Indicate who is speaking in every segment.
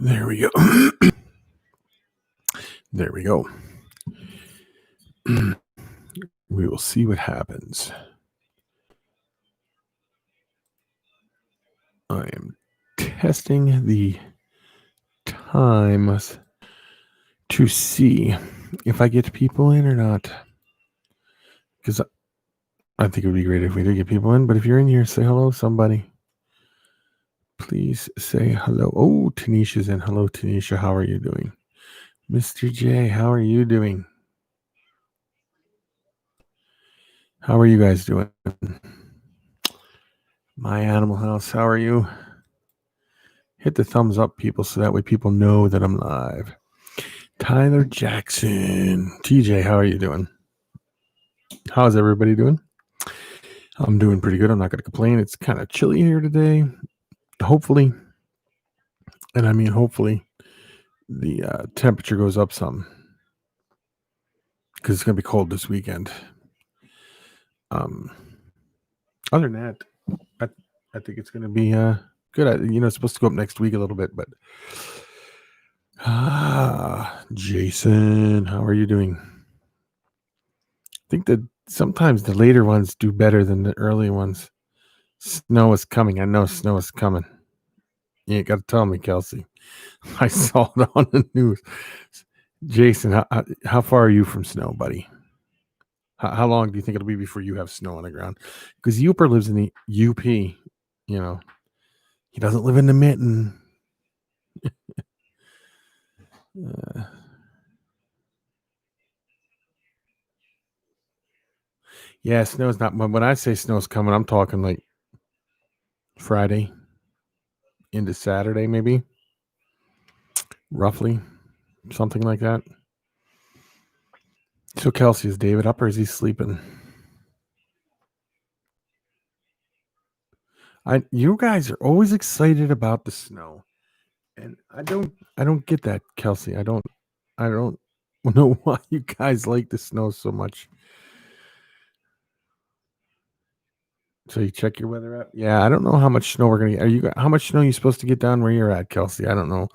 Speaker 1: There we go. There we go. We will see what happens. I am testing the times to see if I get people in or not. Because I think it would be great if we did get people in. But if you're in here, say hello, somebody. Please say hello. Oh, Tanisha's in. Hello, Tanisha. How are you doing? Mr. J, how are you doing? How are you guys doing? My Animal House, how are you? Hit the thumbs up, people, so that way people know that I'm live. Tyler Jackson. TJ, how are you doing? How's everybody doing? I'm doing pretty good. I'm not going to complain. It's kind of chilly here today. Hopefully, and I mean hopefully, the temperature goes up some because it's going to be cold this weekend. Other than that, I think it's going to be good. It's supposed to go up next week a little bit, but Jason, how are you doing? I think that sometimes the later ones do better than the early ones. Snow is coming. I know snow is coming. You ain't got to tell me, Kelsey. I saw it on the news. Jason, how far are you from snow, buddy? How long do you think it'll be before you have snow on the ground? Because Uper lives in the UP. He doesn't live in the mitten. Yeah, snow's not. When I say snow's coming, I'm talking like Friday into Saturday, maybe. Roughly. Something like that. So Kelsey, is David up or is he sleeping? You guys are always excited about the snow. And I don't get that, Kelsey. I don't know why you guys like the snow so much. So you check your weather app? Yeah, I don't know how much snow we're gonna get. How much snow are you supposed to get down where you're at, Kelsey? I don't know.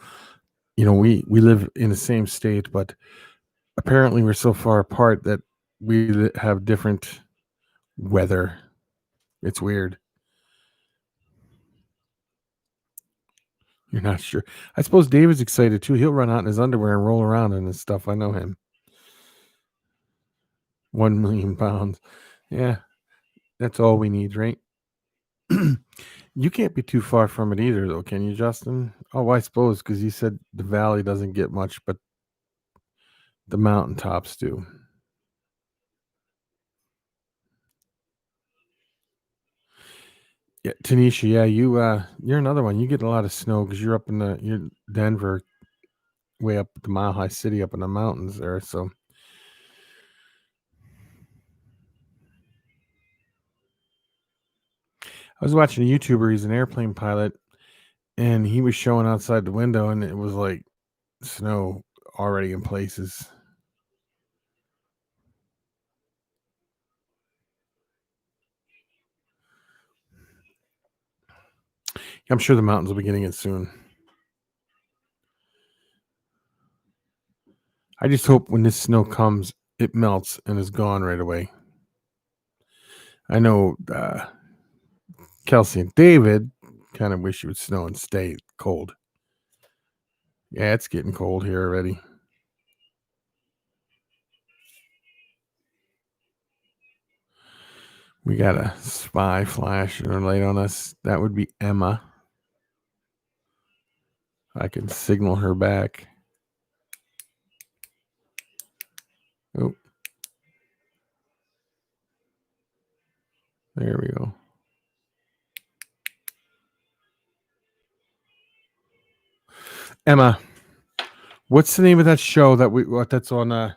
Speaker 1: We live in the same state, but apparently we're so far apart that we have different weather. It's weird. You're not sure. I suppose David's excited too. He'll run out in his underwear and roll around in his stuff. I know him. 1 million pounds. Yeah, that's all we need, right? You can't be too far from it either, though, can you, Justin? Oh, I suppose, because you said the valley doesn't get much, but the mountaintops do. Yeah, Tanisha, yeah, you're another one. You get a lot of snow because you're Denver, way up at the Mile High City, up in the mountains there. So I was watching a YouTuber. He's an airplane pilot, and he was showing outside the window, and it was like snow already in places. I'm sure the mountains will be getting it soon. I just hope when this snow comes, it melts and is gone right away. I know Kelsey and David kind of wish it would snow and stay cold. Yeah, it's getting cold here already. We got a spy flashing her light on us. That would be Emma. I can signal her back. Oh. There we go. Emma, what's the name of that show that's on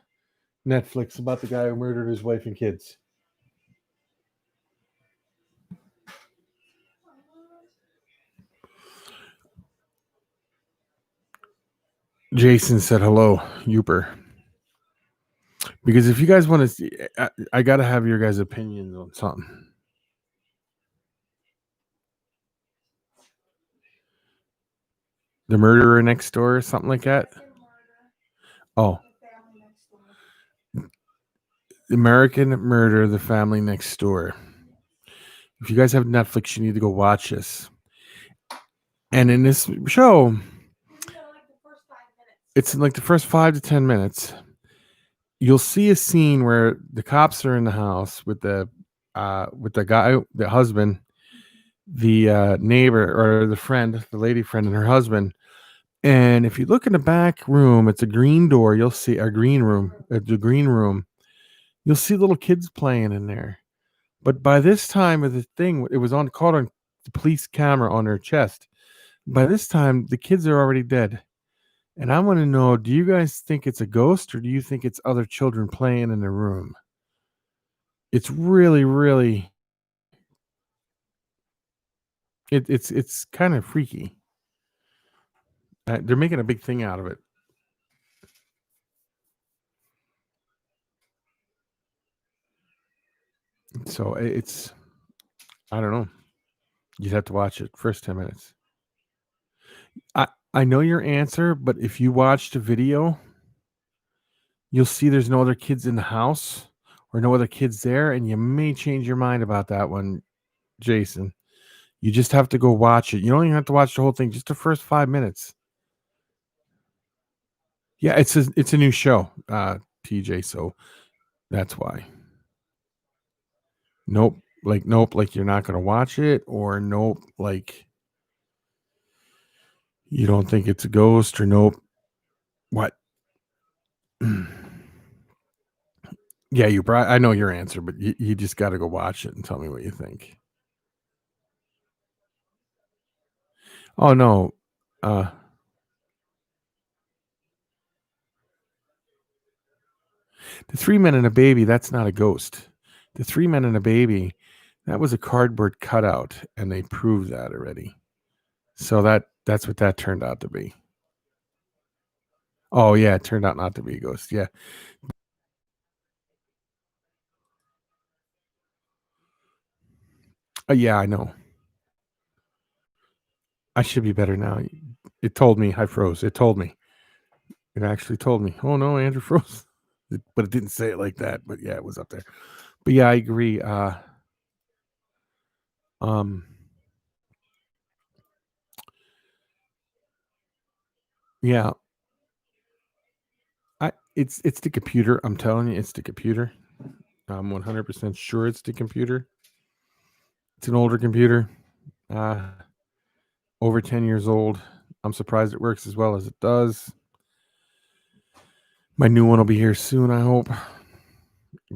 Speaker 1: Netflix about the guy who murdered his wife and kids? Jason said hello, Uper. Because if you guys want to see, I got to have your guys' opinions on something. The Murderer Next Door or something like that. Oh, American Murder, The Family Next Door. If you guys have Netflix, you need to go watch this. And in this show, it's in like the first 5 to 10 minutes. You'll see a scene where the cops are in the house with the guy, the husband, the neighbor or the friend, the lady friend, and her husband. And if you look in the back room, it's a green door. You'll see a green room. The green room. You'll see little kids playing in there. But by this time of the thing, it was caught on the police camera on her chest. By this time, the kids are already dead. And I want to know, do you guys think it's a ghost or do you think it's other children playing in the room? It's really, really, it's kind of freaky. They're making a big thing out of it. So it's, I don't know. You'd have to watch it first 10 minutes. I know your answer, but if you watch the video, you'll see there's no other kids in the house or no other kids there, and you may change your mind about that one, Jason. You just have to go watch it. You don't even have to watch the whole thing, just the first 5 minutes. Yeah, it's a new show, TJ, so that's why. Nope, like you're not gonna watch it, or nope, like you don't think it's a ghost, or nope. What? Yeah, I know your answer, but you just got to go watch it and tell me what you think. Oh no, uh, the Three Men and a Baby. That's not a ghost. The Three Men and a Baby. That was a cardboard cutout, and they proved that already. So that's what that turned out to be. Oh yeah, it turned out not to be a ghost. Yeah. Yeah, I know. I should be better now. It told me I froze. It told me. It actually told me. Oh no, Andrew froze. But it didn't say it like that. But yeah, it was up there. But yeah, I agree. Um, yeah, it's the computer. I'm telling you, it's the computer. I'm 100% sure it's the computer. It's an older computer, uh, over 10 years old. I'm surprised it works as well as it does. My new one will be here soon, I hope.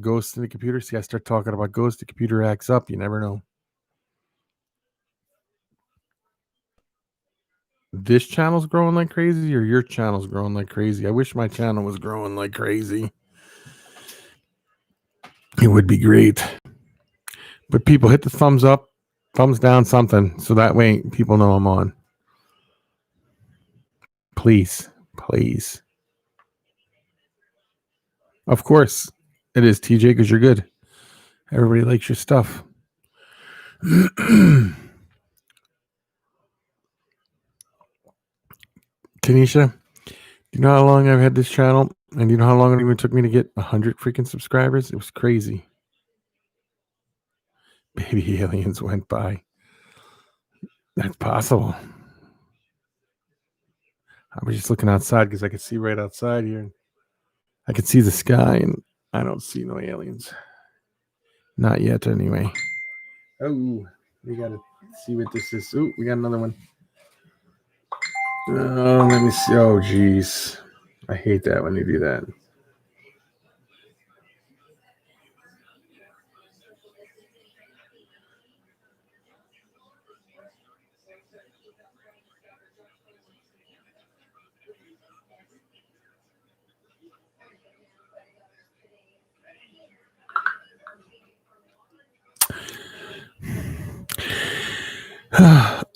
Speaker 1: Ghost in the computer. See, I start talking about ghost, the computer acts up. You never know. This channel's growing like crazy, or your channel's growing like crazy? I wish my channel was growing like crazy. It would be great. But people hit the thumbs up, thumbs down, something, so that way people know I'm on. Please, please. Of course, it is TJ because you're good. Everybody likes your stuff. Tanisha, do you know how long I've had this channel? And do you know how long it even took me to get 100 freaking subscribers? It was crazy. Baby aliens went by. That's possible. I was just looking outside because I could see right outside here. I could see the sky, and I don't see no aliens. Not yet, anyway. Oh, we gotta see what this is. Oh, we got another one. Let me see. Oh, geez. I hate that when you do that.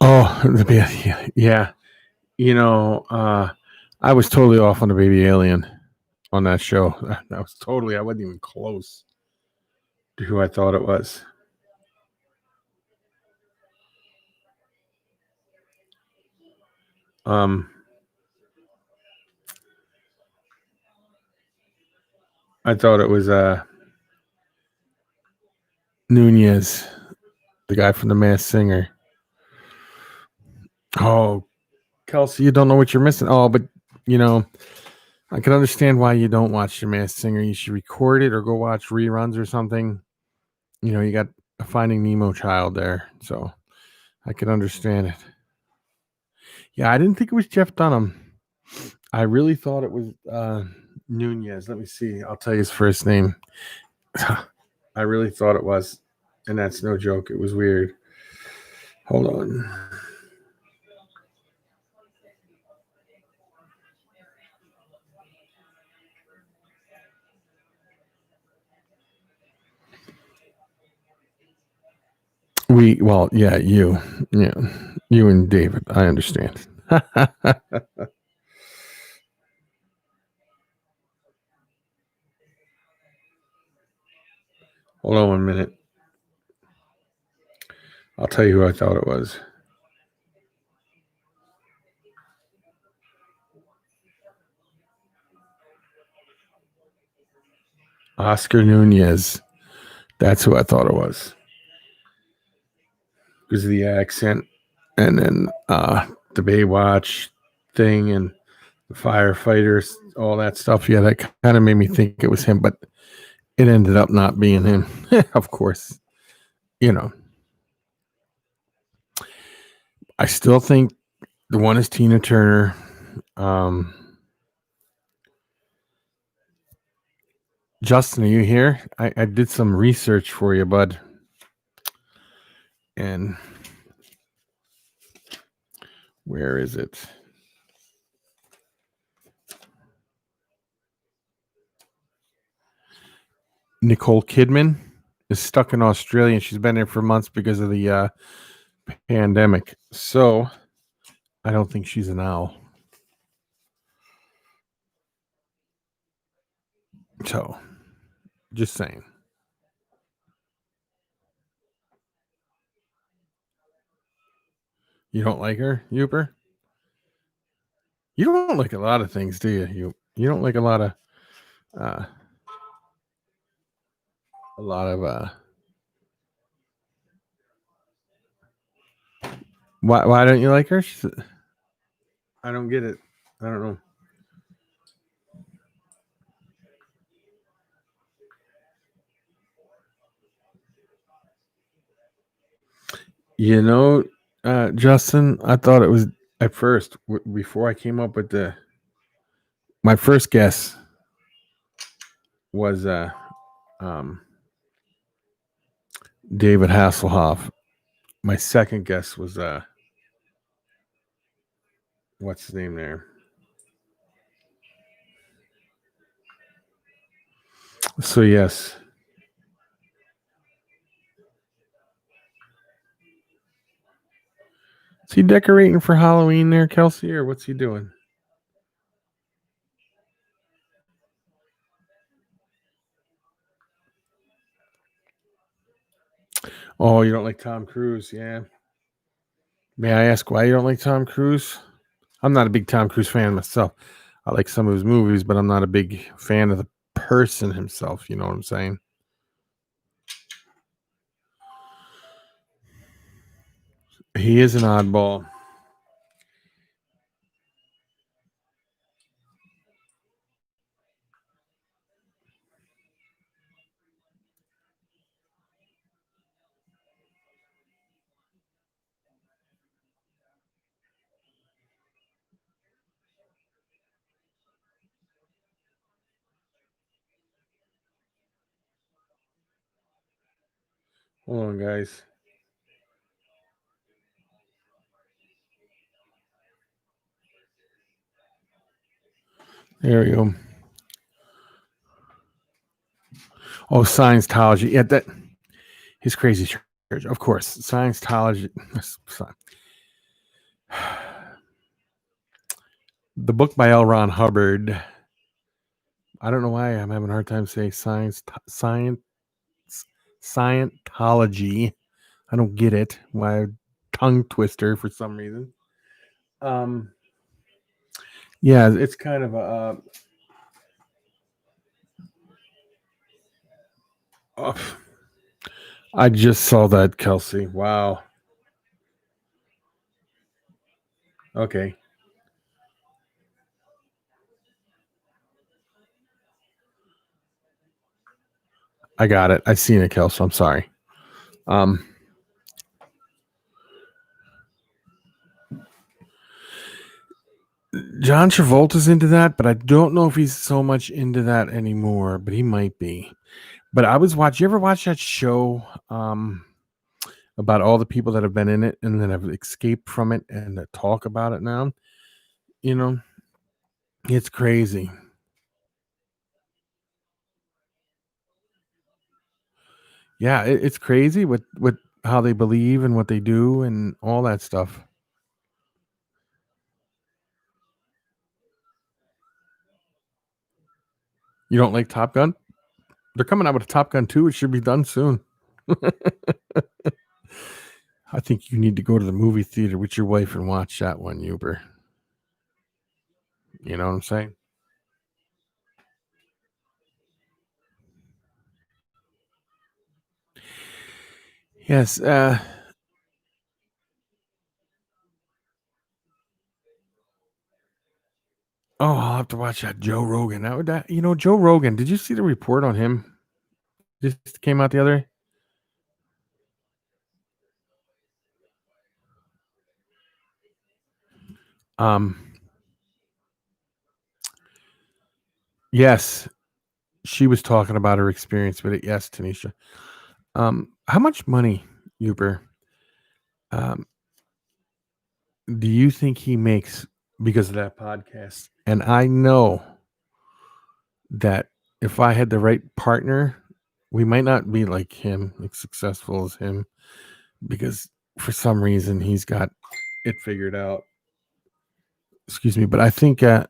Speaker 1: Oh, yeah. You know, I was totally off on the baby alien on that show. That was totally, I wasn't even close to who I thought it was. Um, I thought it was Nunez, the guy from The Masked Singer. Oh, Kelsey, you don't know what you're missing. Oh, but you know, I can understand why you don't watch The Masked Singer. You should record it or go watch reruns or something. You know, you got a Finding Nemo child there, so I can understand it. Yeah, I didn't think it was Jeff Dunham. I really thought it was Nunez. Let me see. I'll tell you his first name. I really thought it was, and that's no joke. It was weird. Hold on. You and David. I understand. Hold on 1 minute. I'll tell you who I thought it was. Oscar Nunez. That's who I thought it was. Because of the accent, and then the Baywatch thing, and the firefighters, all that stuff. Yeah, that kind of made me think it was him, but it ended up not being him. Of course, you know. I still think the one is Tina Turner. Justin, are you here? I did some research for you, bud. And where is it? Nicole Kidman is stuck in Australia, and she's been there for months because of the pandemic. So I don't think she's an owl. So just saying. You don't like her, Uber? You don't like a lot of things, do you? You don't like a lot of uh a lot of why don't you like her? I don't get it. I don't know. You know, Justin, I thought it was at first before I came up with my first guess was um David Hasselhoff. My second guess was what's his name there? So yes. Is he decorating for Halloween there, Kelsey, or what's he doing? Oh, you don't like Tom Cruise, yeah. May I ask why you don't like Tom Cruise? I'm not a big Tom Cruise fan myself. I like some of his movies, but I'm not a big fan of the person himself. You know what I'm saying? He is an oddball. Hold on, guys. There we go. Oh, Scientology. Yeah, that his crazy church. Of course, Scientology. The book by L. Ron Hubbard. I don't know why I'm having a hard time saying Scientology. I don't get it. Why tongue twister for some reason. Um, Yeah, it's kind of a. Oh, I just saw that, Kelsey. Wow. Okay, I got it. I seen it, Kelsey. I'm sorry. Um, John Travolta's into that, but I don't know if he's so much into that anymore. But he might be. But I was watching. You ever watch that show about all the people that have been in it and then have escaped from it and that talk about it now? You know, it's crazy. Yeah, it's crazy with how they believe and what they do and all that stuff. You don't like Top Gun? They're coming out with a Top Gun 2. It should be done soon. I think you need to go to the movie theater with your wife and watch that one, Uber. You know what I'm saying? Yes. Oh, I'll have to watch that Joe Rogan. Joe Rogan. Did you see the report on him? Just came out the other. Um. Yes, she was talking about her experience with it. Yes, Tanisha. How much money, Uber? Um, do you think he makes because of that podcast? And I know that if I had the right partner, we might not be like him, like successful as him, because for some reason he's got it figured out. Excuse me, but I think a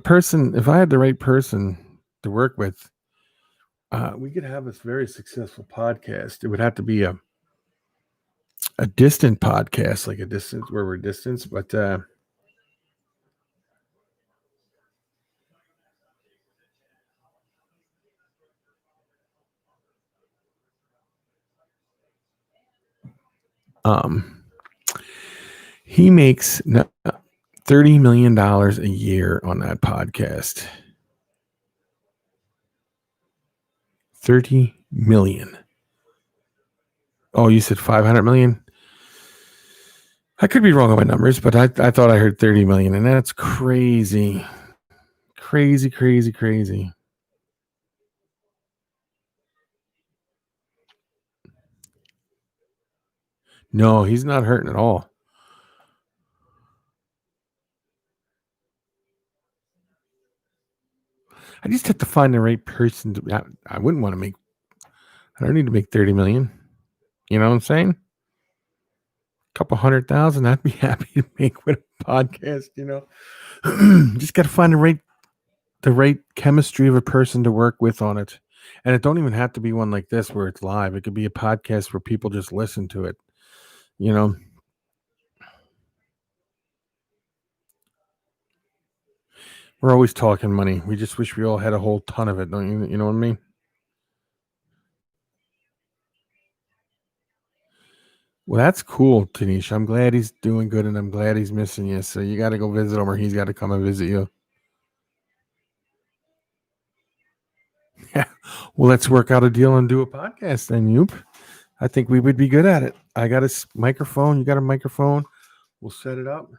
Speaker 1: person, if I had the right person to work with, we could have a very successful podcast. It would have to be a distant podcast, like a distance where we're distance, but um, he makes $30 million a year on that podcast. 30 million. Oh, you said 500 million? I could be wrong on my numbers, but I thought I heard 30 million, and that's crazy. Crazy, crazy, crazy. No, he's not hurting at all. I just have to find the right person I wouldn't want to make I don't need to make 30 million. You know what I'm saying? A couple 100,000 I'd be happy to make with a podcast, Just got to find the right chemistry of a person to work with on it. And it don't even have to be one like this where it's live. It could be a podcast where people just listen to it. You know, we're always talking money. We just wish we all had a whole ton of it, don't you? You know what I mean? Well, that's cool, Tanisha. I'm glad he's doing good and I'm glad he's missing you. So you got to go visit him or he's got to come and visit you. Yeah. Well, let's work out a deal and do a podcast then, Yoop. I think we would be good at it. I got a microphone. You got a microphone. We'll set it up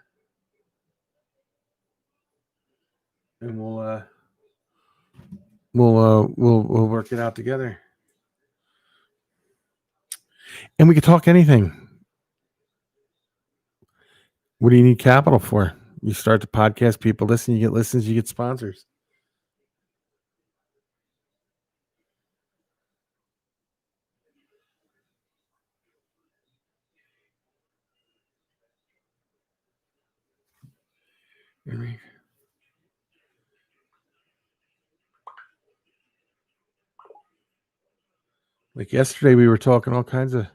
Speaker 1: and we'll work it out together. And we could talk anything. What do you need capital for? You start the podcast, people listen, you get listens, you get sponsors. Like yesterday, we were talking all kinds of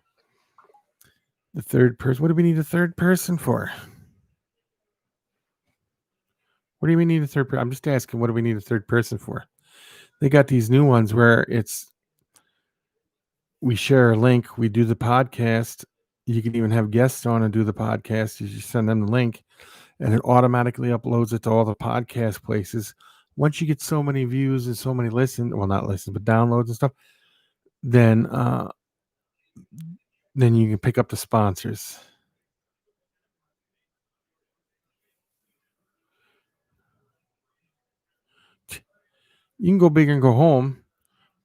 Speaker 1: the third person. What do we need a third person for? What do we need a third person? I'm just asking, what do we need a third person for? They got these new ones where we share a link, we do the podcast. You can even have guests on and do the podcast. You just send them the link and it automatically uploads it to all the podcast places. Once you get so many views and so many not listen, but downloads and stuff, then you can pick up the sponsors. You can go big and go home,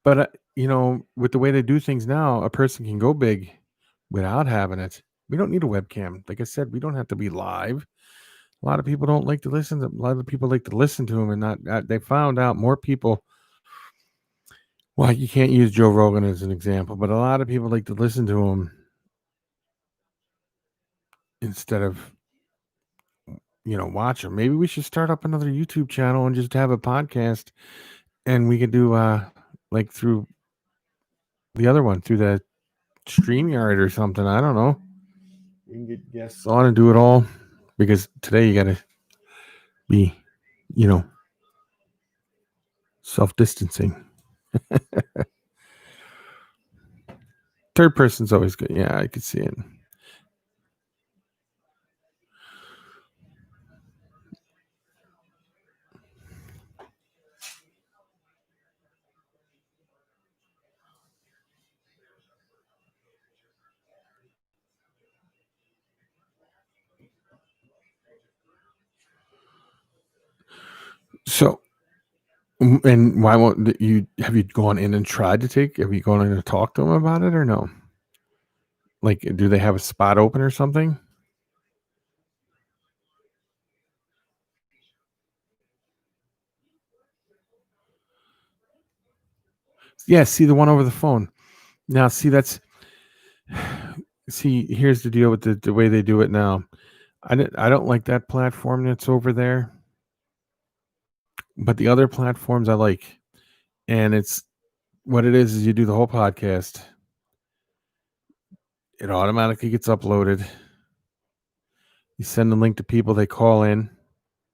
Speaker 1: but with the way they do things now, a person can go big without having it. We don't need a webcam. Like I said, we don't have to be live. A lot of people don't like to listen to. A lot of people like to listen to them, and not. They found out more people. Well, you can't use Joe Rogan as an example, but a lot of people like to listen to him instead of watch him. Maybe we should start up another YouTube channel and just have a podcast, and we could do like through the other one, through the StreamYard or something. I don't know. You can get guests on and do it all, because today you got to be, self-distancing. Third person's always good. Yeah, I could see it. So, and why won't you? Have you gone in and tried to have you gone in and talked to them about it or no? Like, do they have a spot open or something? Yeah, see the one over the phone. Now, see, here's the deal with the way they do it now. I don't like that platform that's over there, but the other platforms I like. And it's what it is you do the whole podcast. It automatically gets uploaded. You send the link to people, they call in,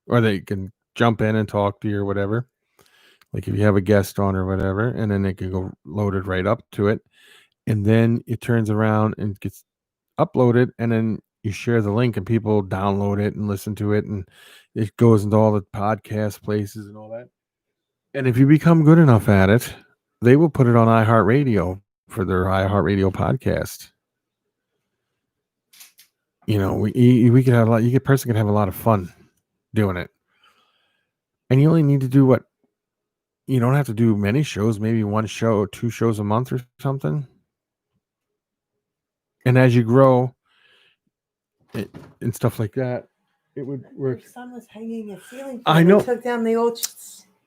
Speaker 1: or they can jump in and talk to you or whatever. Like if you have a guest on or whatever, and then they can go loaded right up to it. And then it turns around and gets uploaded, and then you share the link and people download it and listen to it, and it goes into all the podcast places and all that. And if you become good enough at it, they will put it on iHeartRadio for their iHeartRadio podcast. We could have a lot. A person could have a lot of fun doing it, and you only need to do what. You don't have to do many shows. Maybe one show or 2 shows a month or something. And as you grow, and stuff like that, it would work.
Speaker 2: Your son was hanging a ceiling fan.
Speaker 1: I know.
Speaker 2: He took down the old.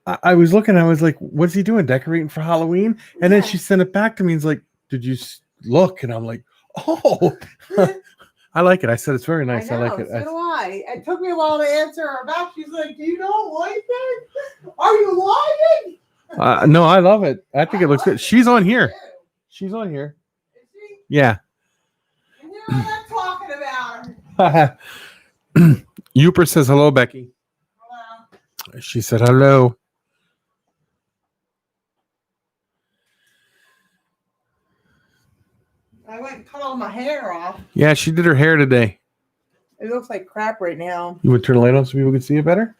Speaker 1: I was looking. I was like, "What's he doing? Decorating for Halloween?" And then she sent it back to me and was like, "Did you look?" And I'm like, "Oh." I like it. I said it's very nice. I like it.
Speaker 2: So do I. It took me a while to answer her back. She's like, "Do you not like it? Are you lying?"
Speaker 1: No, I love it. I think it looks good. She's on here. She's on here.
Speaker 2: Is she?
Speaker 1: Yeah.
Speaker 2: And I'm not talking about her.
Speaker 1: Uper says hello, Becky.
Speaker 2: Hello.
Speaker 1: She said hello.
Speaker 2: I went and cut all my hair off.
Speaker 1: Yeah, she did her hair today.
Speaker 2: It looks like crap right now.
Speaker 1: You would turn the light on so people could see it better?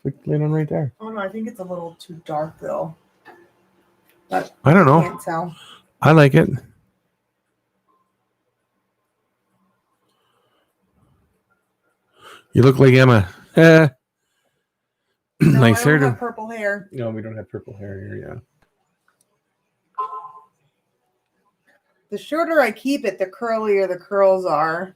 Speaker 1: Click the light on right there.
Speaker 2: Oh no, I think it's a little too dark though. But
Speaker 1: I don't know.
Speaker 2: Can't tell.
Speaker 1: I like it. You look like Emma.
Speaker 2: No,
Speaker 1: Nice
Speaker 2: I
Speaker 1: hair.
Speaker 2: don't have purple hair.
Speaker 1: No, we don't have purple hair here. Yeah.
Speaker 2: The shorter I keep it, the curlier the curls are.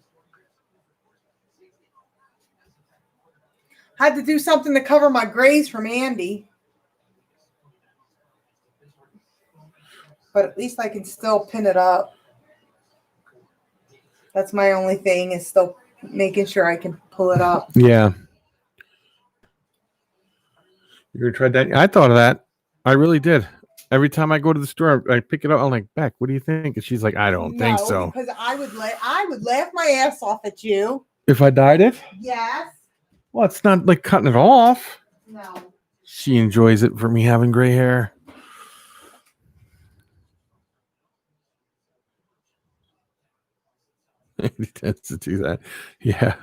Speaker 2: Had to do something to cover my grays from Andy. But at least I can still pin it up. That's my only thing, is still making sure I can pull it up.
Speaker 1: Yeah. You ever tried that? I thought of that. I really did. Every time I go to the store, I pick it up. I'm like, Beck, what do you think? And she's like, I don't think so.
Speaker 2: Because I would laugh my ass off at you.
Speaker 1: If I dyed it?
Speaker 2: Yes.
Speaker 1: Well, it's not like cutting it off.
Speaker 2: No.
Speaker 1: She enjoys it for me having gray hair. He tends to do that. Yeah.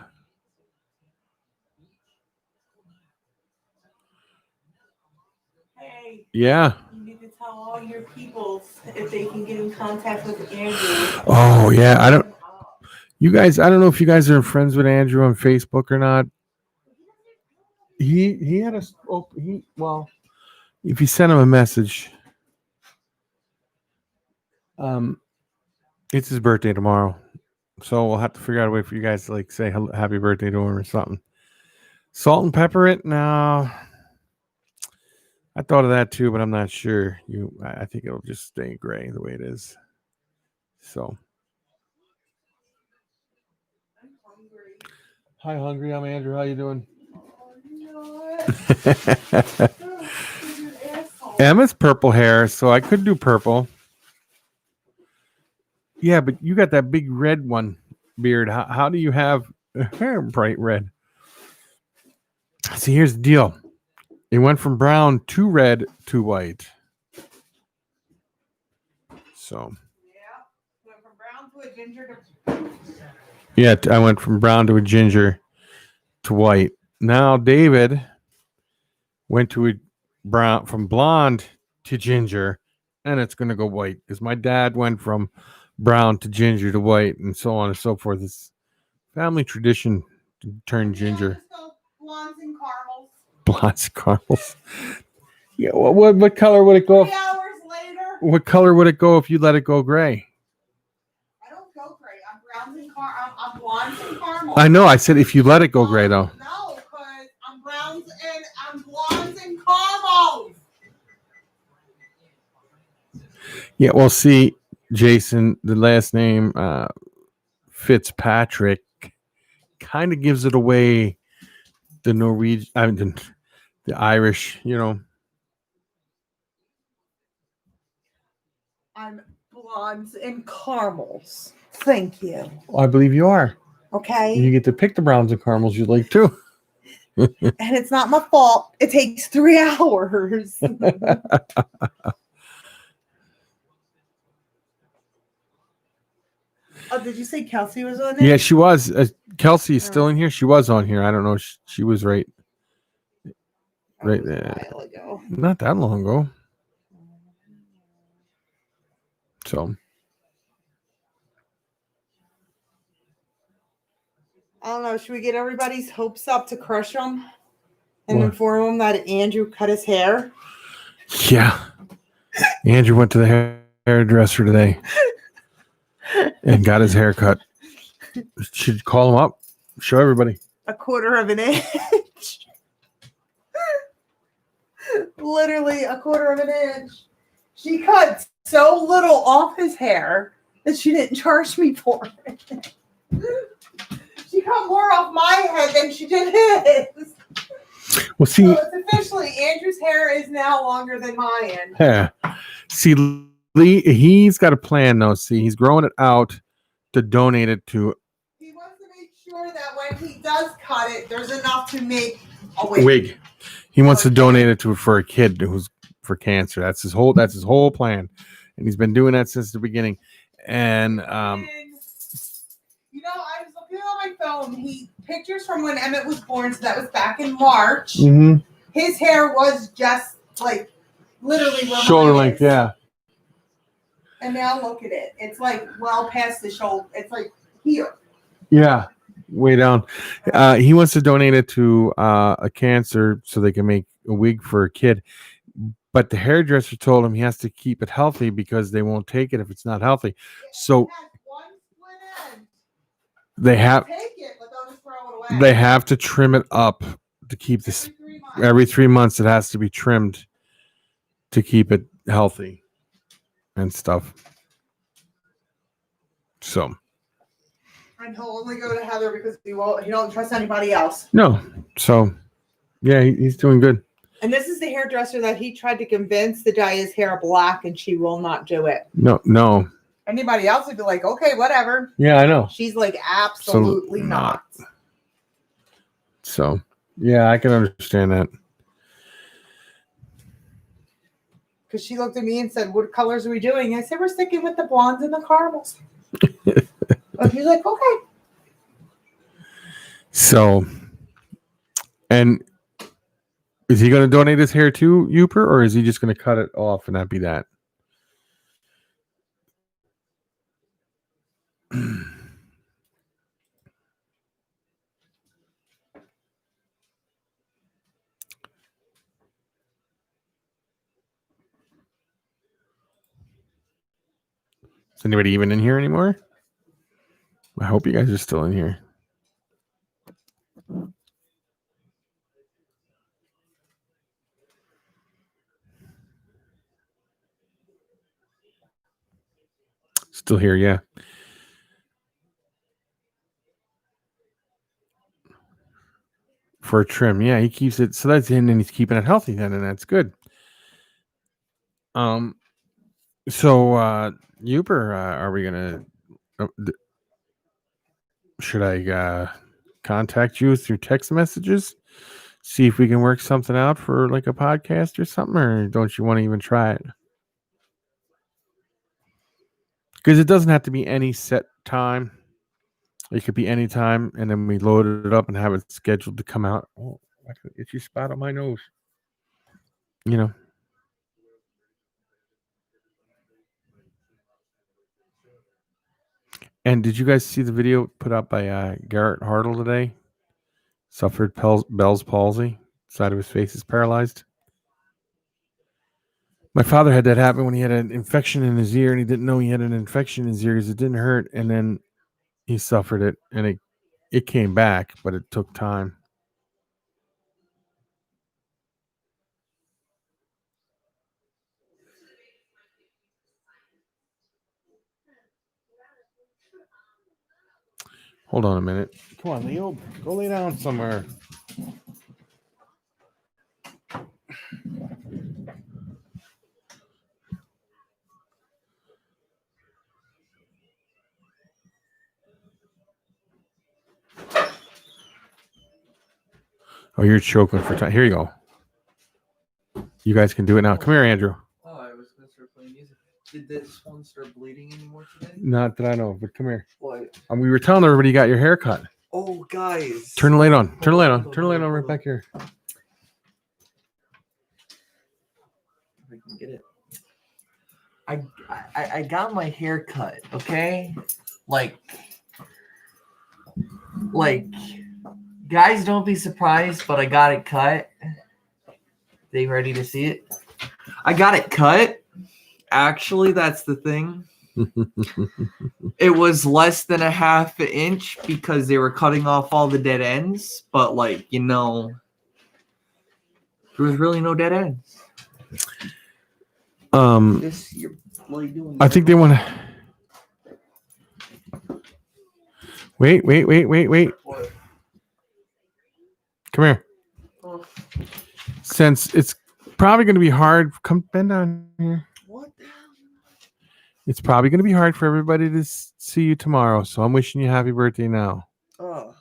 Speaker 2: Hey,
Speaker 1: Yeah.
Speaker 2: you need to tell all your people if they can get in contact with Andrew.
Speaker 1: Oh, yeah. I don't know if you guys are friends with Andrew on Facebook or not. He had a if you send him a message, it's his birthday tomorrow, so we'll have to figure out a way for you guys to like say happy birthday to him or something. Salt and pepper it? No, I thought of that too, but I'm not sure. I think it'll just stay gray the way it is. So,
Speaker 2: I'm hungry.
Speaker 1: hi, hungry. I'm Andrew. How you doing? Emma's purple hair, so I could do purple. Yeah, but you got that big red one beard. How do you have hair bright red? See, here's the deal. It went from brown to red to white. So.
Speaker 2: Yeah. Went from brown to a ginger to...
Speaker 1: Yeah, I went from brown to a ginger to white. Now David went to a brown from blonde to ginger, and it's going to go white because my dad went from brown to ginger to white, and so on and so forth. It's family tradition to turn ginger.
Speaker 2: Blondes and caramels.
Speaker 1: Blondes and caramels. Yeah, what color would it go?
Speaker 2: 3 hours later.
Speaker 1: What color would it go if you let it go gray?
Speaker 2: I don't go gray. I'm blondes and caramels.
Speaker 1: I know. I said if you let it go gray, though.
Speaker 2: No, because I'm blondes and caramels.
Speaker 1: Yeah, well, see, Jason, the last name Fitzpatrick kind of gives it away. The Norwegian, the Irish,
Speaker 2: I'm blondes and caramels. Thank you.
Speaker 1: I believe you are.
Speaker 2: Okay.
Speaker 1: You get to pick the browns and caramels you like too.
Speaker 2: And it's not my fault. It takes 3 hours. Oh, did you say Kelsey was on it?
Speaker 1: Yeah, she was. Kelsey is still in here. She was on here. I don't know. She was right there.
Speaker 2: A while ago.
Speaker 1: Not that long ago. So.
Speaker 2: I don't know. Should we get everybody's hopes up to crush them and
Speaker 1: What?
Speaker 2: inform them that Andrew cut his hair?
Speaker 1: Yeah. Andrew went to the hairdresser today and got his hair cut. Should call him up. Show everybody.
Speaker 2: 1/4 of an inch. Literally 1/4 of an inch. She cut so little off his hair that she didn't charge me for it. She cut more off my head than she did his.
Speaker 1: Well, see,
Speaker 2: so it's officially Andrew's hair is now longer than mine.
Speaker 1: Yeah. See, Lee, he's got a plan though. See, he's growing it out to donate it to.
Speaker 2: He wants to make sure that when he does cut it, there's enough to make a wig.
Speaker 1: He wants to donate it for a kid who's for cancer. That's his whole plan, and he's been doing that since the beginning. And
Speaker 2: I was looking on my phone. Pictures from when Emmett was born, so that was back in March.
Speaker 1: Mm-hmm.
Speaker 2: His hair was just like literally
Speaker 1: shoulder length, yeah.
Speaker 2: And now look at it. It's like well past the shoulder. It's like here.
Speaker 1: Yeah, way down. He wants to donate it to a cancer so they can make a wig for a kid. But the hairdresser told him he has to keep it healthy because they won't take it if it's not healthy. So they have to trim it up to keep this every 3 months. It has to be trimmed to keep it healthy and stuff. So
Speaker 2: and he'll only go to Heather because he don't trust anybody else.
Speaker 1: No. So yeah, he's doing good.
Speaker 2: And this is the hairdresser that he tried to convince to dye his hair black, and she will not do it.
Speaker 1: No.
Speaker 2: Anybody else would be like, okay, whatever.
Speaker 1: Yeah, I know.
Speaker 2: She's like, absolutely not.
Speaker 1: So Yeah, I can understand that.
Speaker 2: Because she looked at me and said, "What colors are we doing?" I said, "We're sticking with the blondes and the caramels." And she's like, "Okay."
Speaker 1: So, and is he going to donate his hair to Uper, or is he just going to cut it off and that be that? Is anybody even in here anymore? I hope you guys are still in here. Still here, yeah. For a trim, yeah, he keeps it. So that's in, and he's keeping it healthy then, and that's good. So Uber, are we gonna? Should I contact you through text messages? See if we can work something out for like a podcast or something, or don't you want to even try it? Because it doesn't have to be any set time. It could be any time, and then we load it up and have it scheduled to come out. Oh, I got an itchy spot on my nose. You know. And did you guys see the video put out by Garrett Hartle today? Suffered Bell's palsy. Side of his face is paralyzed. My father had that happen when he had an infection in his ear, and he didn't know he had an infection in his ear because it didn't hurt. And then he suffered it, and it came back, but it took time. Hold on a minute. Come on, Leo. Go lay down somewhere. Oh, you're choking for time. Here you go. You guys can do it now. Come here, Andrew.
Speaker 3: Oh, I was going to start playing music. Did this one start bleeding anymore today?
Speaker 1: Not that I know, but come here.
Speaker 3: What?
Speaker 1: We were telling everybody you got your hair cut.
Speaker 3: Oh, guys.
Speaker 1: Turn the light on. Turn the light on. Turn the light on right back here.
Speaker 3: If I can get it. I got my hair cut, okay? Like, guys, don't be surprised, but I got it cut. They ready to see it? I got it cut. Actually, that's the thing. It was less than a half an inch because they were cutting off all the dead ends. But, like, you know, there was really no dead ends. This, you're really doing
Speaker 1: I think they want to. Wait.
Speaker 3: What?
Speaker 1: Come here.
Speaker 3: Oh,
Speaker 1: Since it's probably going to be hard, come bend down here.
Speaker 3: what the hell?
Speaker 1: It's probably going to be hard for everybody to see you tomorrow. So I'm wishing you happy birthday now.
Speaker 3: Oh,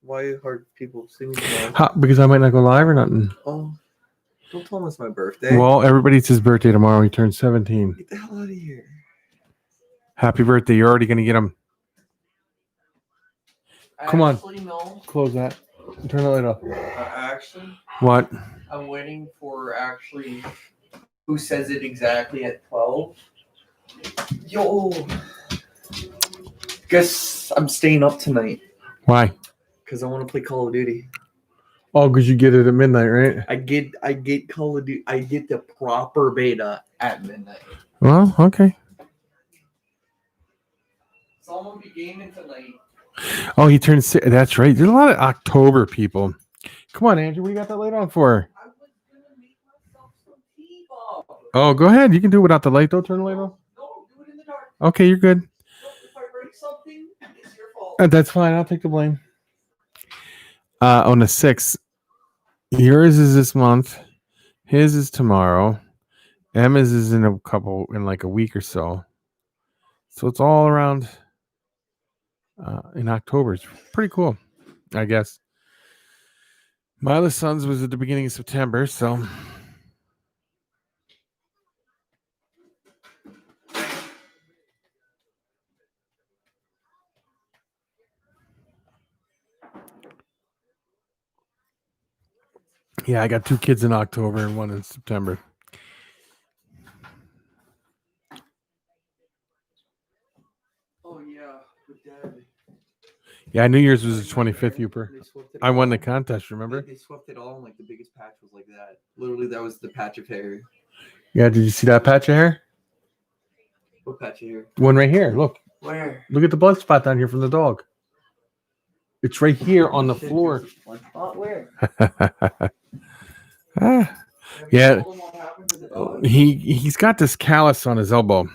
Speaker 3: why are people singing tomorrow?
Speaker 1: Because I might not go live or nothing.
Speaker 3: Oh, don't tell them it's my birthday.
Speaker 1: Well, everybody's his birthday tomorrow. He turns 17.
Speaker 3: Get the hell out of here.
Speaker 1: Happy birthday. You're already going to get him. Come on.
Speaker 3: Actually, no.
Speaker 1: Close that. Turn the light off.
Speaker 3: Actually,
Speaker 1: What?
Speaker 3: I'm waiting for actually who says it exactly at 12. Yo. Guess I'm staying up tonight
Speaker 1: Why?
Speaker 3: because I want to play Call of Duty.
Speaker 1: Oh, because you get it at midnight, right?
Speaker 3: I get Call of Duty. I get the proper beta at midnight.
Speaker 1: Well, okay.
Speaker 3: So I'm gonna be gaming tonight.
Speaker 1: Oh, he turned 6. That's right. There's a lot of October people. Come on, Andrew. What do you got that light on for?
Speaker 3: I was gonna make myself some tea, Bob.
Speaker 1: Oh, go ahead. You can do it without the light, though. Turn the light off.
Speaker 3: No, do it in the dark.
Speaker 1: Okay, you're good.
Speaker 3: If I break something, it's your fault.
Speaker 1: That's fine. I'll take the blame. On the 6th, yours is this month. His is tomorrow. Emma's is in like a week or so. So it's all around in October. It's pretty cool, I guess. My other son's was at the beginning of September, so yeah, I got 2 kids in October and 1 in September.
Speaker 3: Oh yeah, with Dad.
Speaker 1: Yeah, New Year's was the 25th, Uper.
Speaker 3: They swept it
Speaker 1: I won
Speaker 3: all.
Speaker 1: the contest, remember?
Speaker 3: They swept it all, and like the biggest patch was like that. Literally, that was the patch of hair.
Speaker 1: Yeah, did you see that patch of hair?
Speaker 3: What patch of hair?
Speaker 1: One right here. Look.
Speaker 3: Where?
Speaker 1: Look at the blood spot down here from the dog. It's right here on the
Speaker 3: Shit,
Speaker 1: floor.
Speaker 3: there's a blood spot. Where?
Speaker 1: Ah,
Speaker 3: Have you
Speaker 1: yeah,
Speaker 3: told him what happened to the dog?
Speaker 1: he's got this callus on his elbow.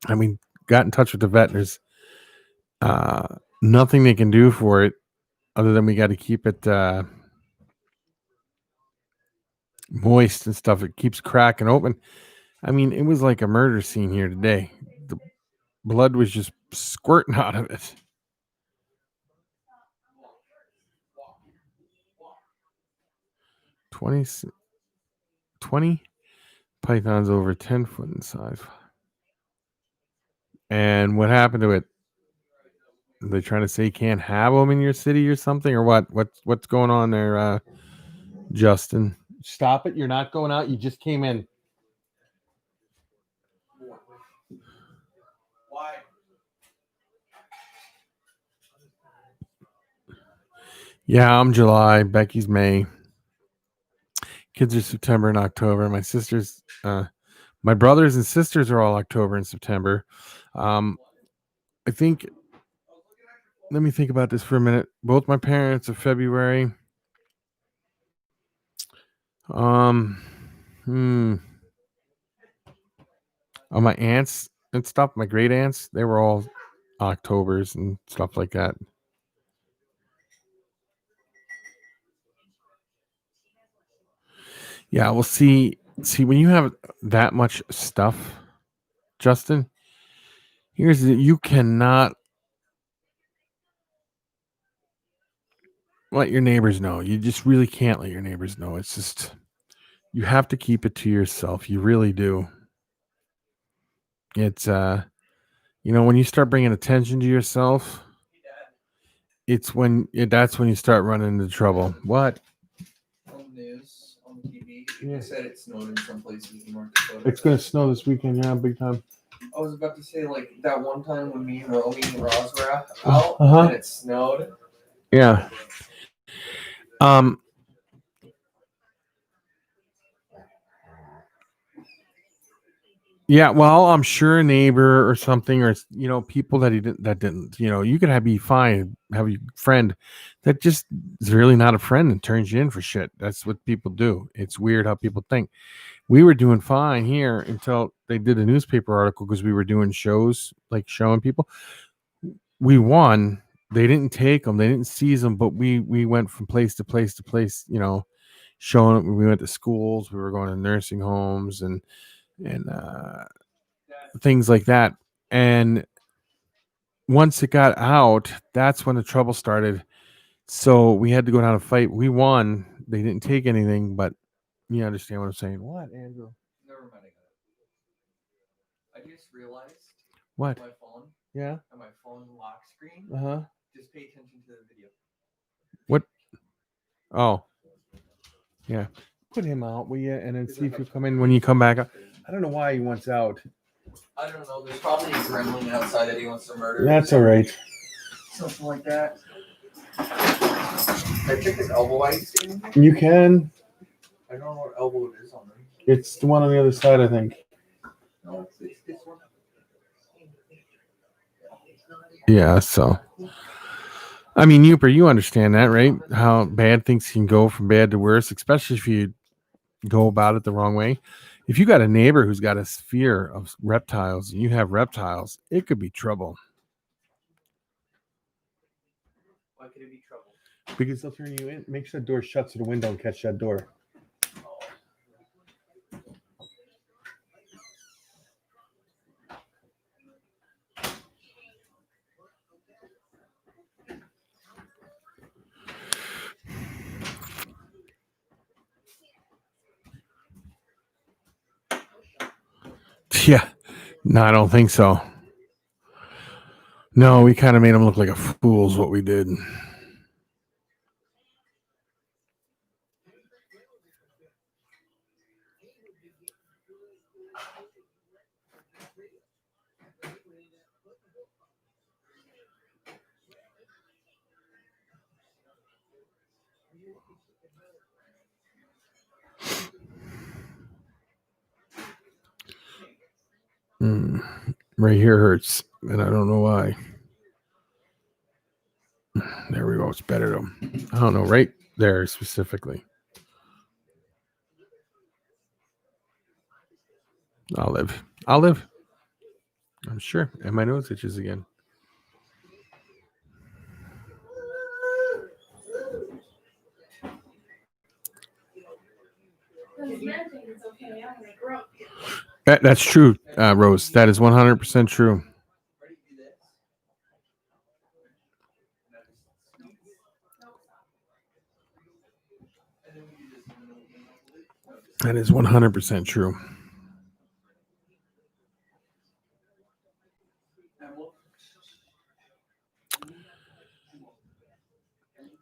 Speaker 1: I mean, got in touch with the vet. There's nothing they can do for it other than we got to keep it moist and stuff. It keeps cracking open. I mean, it was like a murder scene here today. The blood was just squirting out of it. 20 pythons over 10 foot in size. And what happened to it? Are they trying to say you can't have them in your city or something, or what? What's going on there, Justin? Stop it! You're not going out. You just came in.
Speaker 3: Why?
Speaker 1: Yeah, I'm July. Becky's May. Kids are September and October. My sisters, my brothers and sisters are all October and September. I think. Let me think about this for a minute. Both my parents are February. On my aunts and stuff, my great aunts, they were all Octobers and stuff like that. Yeah, we'll see. See, when you have that much stuff, Justin, you cannot let your neighbors know. You just really can't let your neighbors know. It's just you have to keep it to yourself. You really do. It's when you start bringing attention to yourself, that's when you start running into trouble. What?
Speaker 3: On the news, on TV,
Speaker 1: Yeah.
Speaker 3: they said it snowed in some places in North Dakota.
Speaker 1: It's gonna snow this weekend, yeah, big time.
Speaker 3: I was about to say, like, that one time when me and Romy and Roz were out
Speaker 1: Uh-huh.
Speaker 3: and it snowed.
Speaker 1: Yeah. Yeah, well, I'm sure a neighbor or something, or people that didn't, you could be fine, have a friend that just is really not a friend and turns you in for shit. That's what people do. It's weird how people think. We were doing fine here until they did a newspaper article because we were doing shows, like showing people. We won. They didn't take them. They didn't seize them, but we went from place to place to place, showing them. We went to schools. We were going to nursing homes and things like that. And once it got out, that's when the trouble started. So we had to go down and fight. We won. They didn't take anything, but you understand what I'm saying. What, Andrew?
Speaker 3: Never mind, I just realized
Speaker 1: What?
Speaker 3: my phone
Speaker 1: Yeah.
Speaker 3: and my phone lock screen.
Speaker 1: Uh-huh.
Speaker 3: Just pay attention to the video.
Speaker 1: What? Oh. Yeah. Put him out, will you? And then see if you come in when you come back. I don't know why he wants out.
Speaker 3: I don't know. There's probably a gremlin outside that he wants to murder.
Speaker 1: That's all right.
Speaker 3: Something like that. Can I check his elbow while he's standing there?
Speaker 1: You can.
Speaker 3: I don't know what elbow it is on him.
Speaker 1: It's the one on the other side, I think.
Speaker 3: No, it's this one.
Speaker 1: Yeah, so. I mean, Uper, you understand that, right? How bad things can go from bad to worse, especially if you go about it the wrong way. If you got a neighbor who's got a fear of reptiles and you have reptiles, it could be trouble.
Speaker 3: Why could it be trouble?
Speaker 1: Because they'll turn you in. Make sure the door shuts to the window and catch that door. No, I don't think so. No, we kind of made him look like a fool is what we did. Right here hurts, and I don't know why. There we go. It's better though. I don't know. Right there specifically. I'll live. I'll live. I'm sure. And my nose itches again. That's true, Rose. That is 100% true. That is 100% true.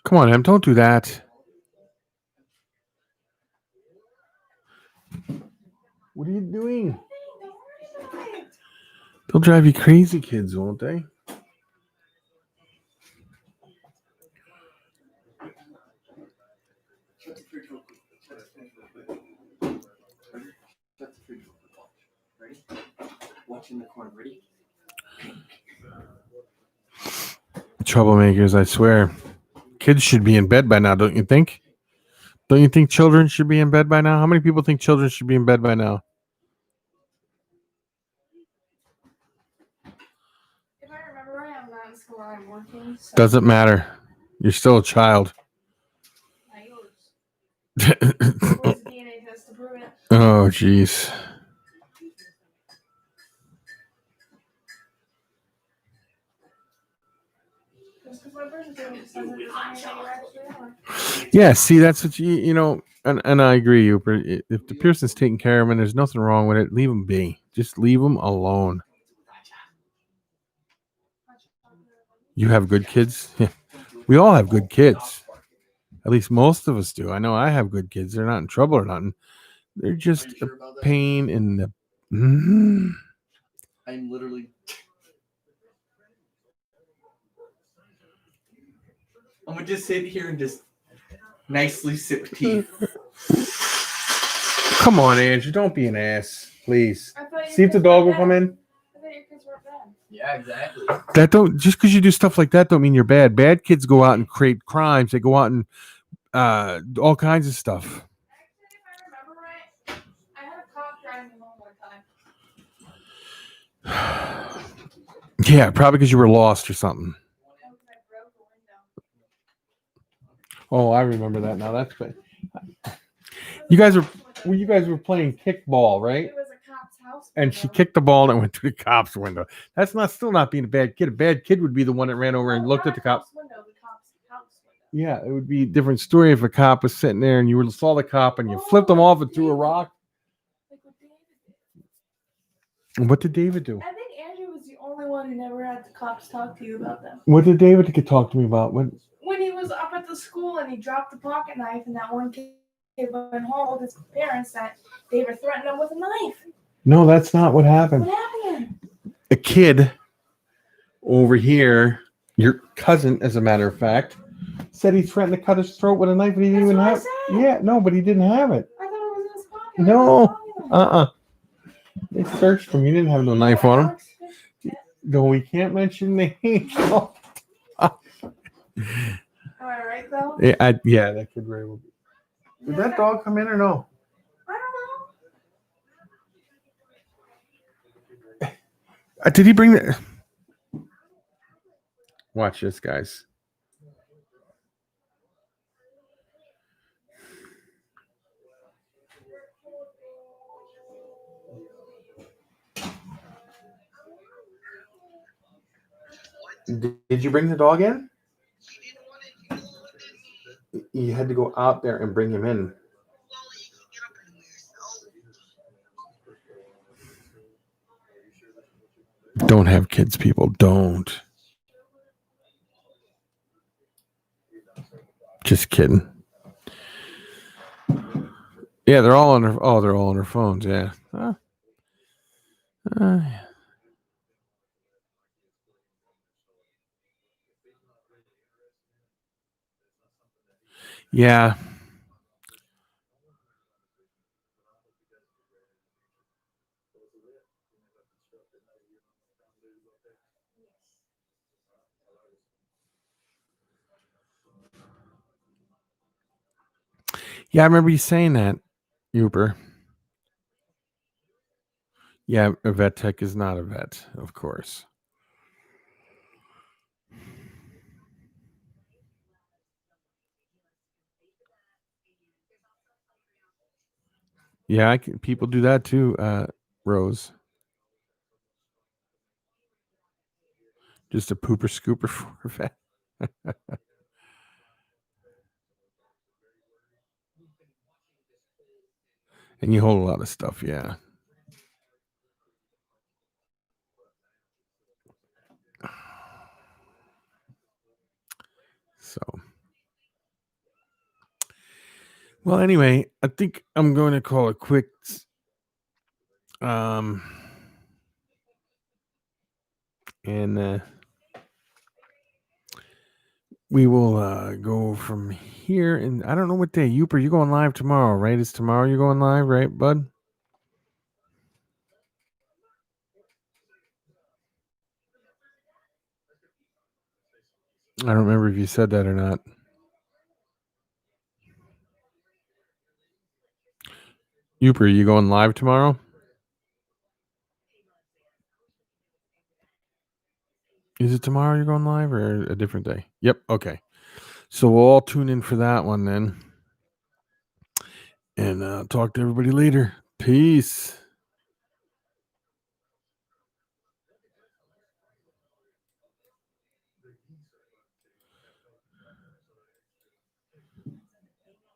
Speaker 1: Come on, Em. Don't do that. What are you doing? They'll drive you crazy, kids, won't they?
Speaker 3: Watching the corn. Ready?
Speaker 1: Troublemakers, I swear. Kids should be in bed by now, don't you think? Don't you think children should be in bed by now? How many people think children should be in bed by now?
Speaker 4: If I remember right, I'm not in school. I'm working. So
Speaker 1: Doesn't matter. You're still a child.
Speaker 4: not yours. Where's the DNA test to prove it?
Speaker 1: Oh, jeez.
Speaker 4: Just because my birth certificate says it doesn't mean that you actually are.
Speaker 1: Yeah, see, that's what you know, and I agree. If the person's taking care of him and there's nothing wrong with it, leave him be. Just leave him alone. You have good kids? Yeah. We all have good kids. At least most of us do. I know I have good kids. They're not in trouble or nothing. They're just a pain in the.
Speaker 3: I'm literally. I'm gonna just sit here and just nicely sip tea.
Speaker 1: Come on, Andrew. Don't be an ass, please.
Speaker 4: I thought your
Speaker 1: See if the
Speaker 4: kids
Speaker 1: dog will
Speaker 4: weren't
Speaker 1: come
Speaker 4: bad.
Speaker 1: in.
Speaker 4: I thought your kids weren't bad.
Speaker 3: Yeah, exactly.
Speaker 1: That don't just because you do stuff like that don't mean you're bad. Bad kids go out and create crimes. They go out and all kinds of stuff.
Speaker 4: Actually, if I remember right, I had a cop driving me home one time.
Speaker 1: Yeah, probably because you were lost or something.
Speaker 4: Because I broke the window.
Speaker 1: Oh, I remember that now. That's good. You guys were playing kickball, right?
Speaker 4: It was a cop's house.
Speaker 1: And she
Speaker 4: window.
Speaker 1: kicked the ball and it went through the cop's window. That's still not being a bad kid. A bad kid would be the one that ran over and
Speaker 4: No,
Speaker 1: looked
Speaker 4: not
Speaker 1: at the cop.
Speaker 4: cop's window, the cop's house window.
Speaker 1: Yeah, it would be a different story if a cop was sitting there and you saw the cop and you flipped him off and threw a rock.
Speaker 4: Like what David did.
Speaker 1: What did David do?
Speaker 4: I think Andrew was the only one who never had the cops talk to you about them.
Speaker 1: What did David talk to me about? When
Speaker 4: He was up at the school and he dropped the pocket knife, and that one kid went home with his parents that David threatened him with a knife.
Speaker 1: No, that's not what happened.
Speaker 4: What happened?
Speaker 1: A kid over here, your cousin, as a matter of fact, said he threatened to cut his throat with a knife, and he didn't
Speaker 4: That's
Speaker 1: even
Speaker 4: what I
Speaker 1: have.
Speaker 4: said.
Speaker 1: Yeah, no, but he didn't have it.
Speaker 4: I thought it was in his pocket.
Speaker 1: No. They searched him. He didn't have no knife on him. No, we can't mention names.
Speaker 4: Am I right though?
Speaker 1: Yeah, that could very well be. Did that dog come in or no?
Speaker 4: I don't know.
Speaker 1: Did he bring the? Watch this, guys. Did you bring the dog in? You had to go out there and bring him in. Don't have kids, people. Don't. Just kidding. Yeah, they're all on their. Oh, they're all on their phones. Yeah. Yeah. Yeah, I remember you saying that, Uber. Yeah, a vet tech is not a vet, of course. Yeah, people do that too, Rose. Just a pooper scooper for a vet. And you hold a lot of stuff, yeah. So, well, anyway, I think I'm going to call it quits. And we will go from here. And I don't know what day. You're going live tomorrow, right? It's tomorrow you're going live, right, bud? I don't remember if you said that or not. Uper, you going live tomorrow? Is it tomorrow you're going live or a different day? Yep. Okay. So we'll all tune in for that one then. And talk to everybody later. Peace.